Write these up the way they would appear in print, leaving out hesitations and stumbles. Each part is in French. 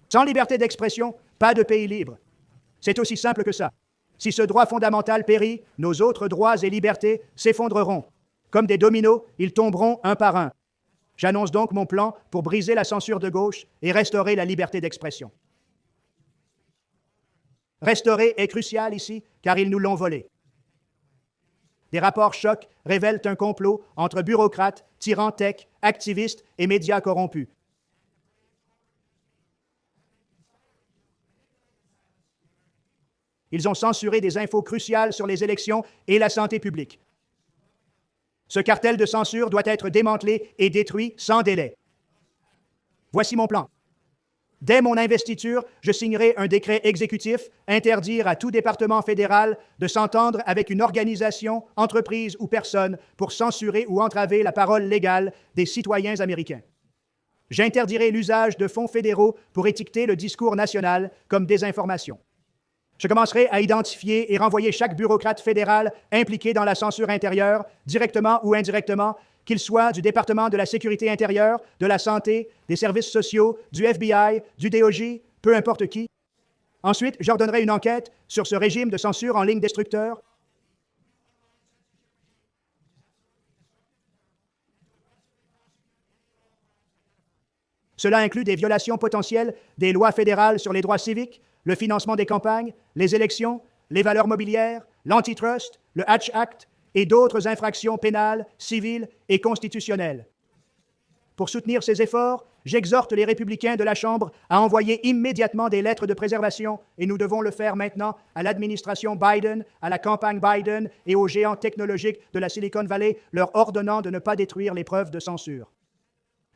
Sans liberté d'expression, pas de pays libre. C'est aussi simple que ça. Si ce droit fondamental périt, nos autres droits et libertés s'effondreront. Comme des dominos, ils tomberont un par un. J'annonce donc mon plan pour briser la censure de gauche et restaurer la liberté d'expression. Restaurer est crucial ici, car ils nous l'ont volé. Des rapports chocs révèlent un complot entre bureaucrates, tyrans tech, activistes et médias corrompus. Ils ont censuré des infos cruciales sur les élections et la santé publique. Ce cartel de censure doit être démantelé et détruit sans délai. Voici mon plan. Dès mon investiture, je signerai un décret exécutif interdire à tout département fédéral de s'entendre avec une organisation, entreprise ou personne pour censurer ou entraver la parole légale des citoyens américains. J'interdirai l'usage de fonds fédéraux pour étiqueter le discours national comme désinformation. Je commencerai à identifier et renvoyer chaque bureaucrate fédéral impliqué dans la censure intérieure, directement ou indirectement, qu'il soit du département de la sécurité intérieure, de la santé, des services sociaux, du FBI, du DOJ, peu importe qui. Ensuite, j'ordonnerai une enquête sur ce régime de censure en ligne destructeur. Cela inclut des violations potentielles des lois fédérales sur les droits civiques, le financement des campagnes, les élections, les valeurs mobilières, l'antitrust, le Hatch Act et d'autres infractions pénales, civiles et constitutionnelles. Pour soutenir ces efforts, j'exhorte les républicains de la Chambre à envoyer immédiatement des lettres de préservation, et nous devons le faire maintenant, à l'administration Biden, à la campagne Biden et aux géants technologiques de la Silicon Valley, leur ordonnant de ne pas détruire les preuves de censure.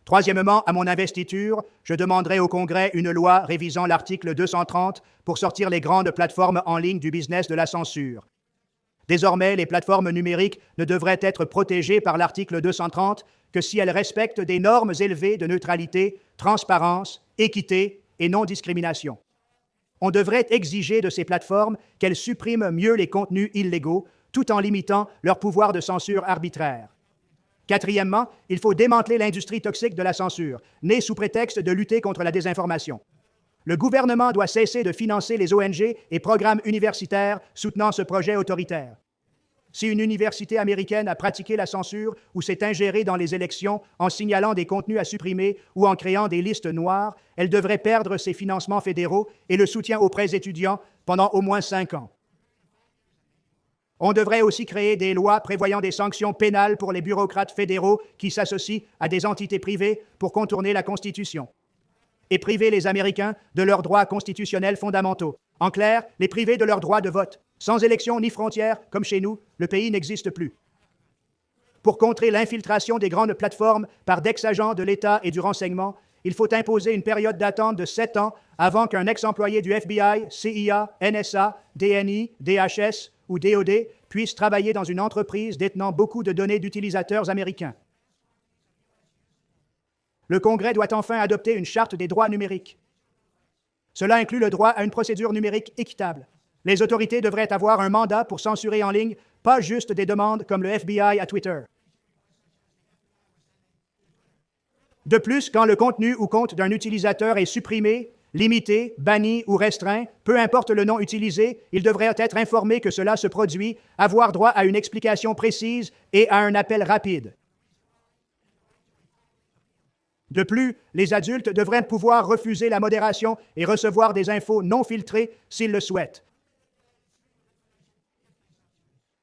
Troisièmement, à mon investiture, je demanderai au Congrès une loi révisant l'article 230 pour sortir les grandes plateformes en ligne du business de la censure. Désormais, les plateformes numériques ne devraient être protégées par l'article 230 que si elles respectent des normes élevées de neutralité, transparence, équité et non-discrimination. On devrait exiger de ces plateformes qu'elles suppriment mieux les contenus illégaux, tout en limitant leur pouvoir de censure arbitraire. Quatrièmement, il faut démanteler l'industrie toxique de la censure, née sous prétexte de lutter contre la désinformation. Le gouvernement doit cesser de financer les ONG et programmes universitaires soutenant ce projet autoritaire. Si une université américaine a pratiqué la censure ou s'est ingérée dans les élections en signalant des contenus à supprimer ou en créant des listes noires, elle devrait perdre ses financements fédéraux et le soutien aux prêts étudiants pendant au moins 5 ans. On devrait aussi créer des lois prévoyant des sanctions pénales pour les bureaucrates fédéraux qui s'associent à des entités privées pour contourner la Constitution et priver les Américains de leurs droits constitutionnels fondamentaux. En clair, les priver de leurs droits de vote. Sans élection ni frontières, comme chez nous, le pays n'existe plus. Pour contrer l'infiltration des grandes plateformes par d'ex-agents de l'État et du renseignement, il faut imposer une période d'attente de 7 ans avant qu'un ex-employé du FBI, CIA, NSA, DNI, DHS ou DOD puisse travailler dans une entreprise détenant beaucoup de données d'utilisateurs américains. Le Congrès doit enfin adopter une charte des droits numériques. Cela inclut le droit à une procédure numérique équitable. Les autorités devraient avoir un mandat pour censurer en ligne, pas juste des demandes comme le FBI à Twitter. De plus, quand le contenu ou compte d'un utilisateur est supprimé, limité, banni ou restreint, peu importe le nom utilisé, il devrait être informé que cela se produit, avoir droit à une explication précise et à un appel rapide. De plus, les adultes devraient pouvoir refuser la modération et recevoir des infos non filtrées s'ils le souhaitent.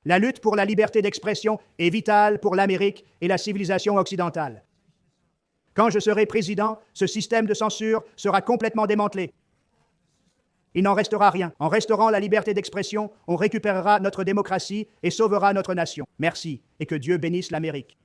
La lutte pour la liberté d'expression est vitale pour l'Amérique et la civilisation occidentale. Quand je serai président, ce système de censure sera complètement démantelé. Il n'en restera rien. En restaurant la liberté d'expression, on récupérera notre démocratie et sauvera notre nation. Merci, et que Dieu bénisse l'Amérique.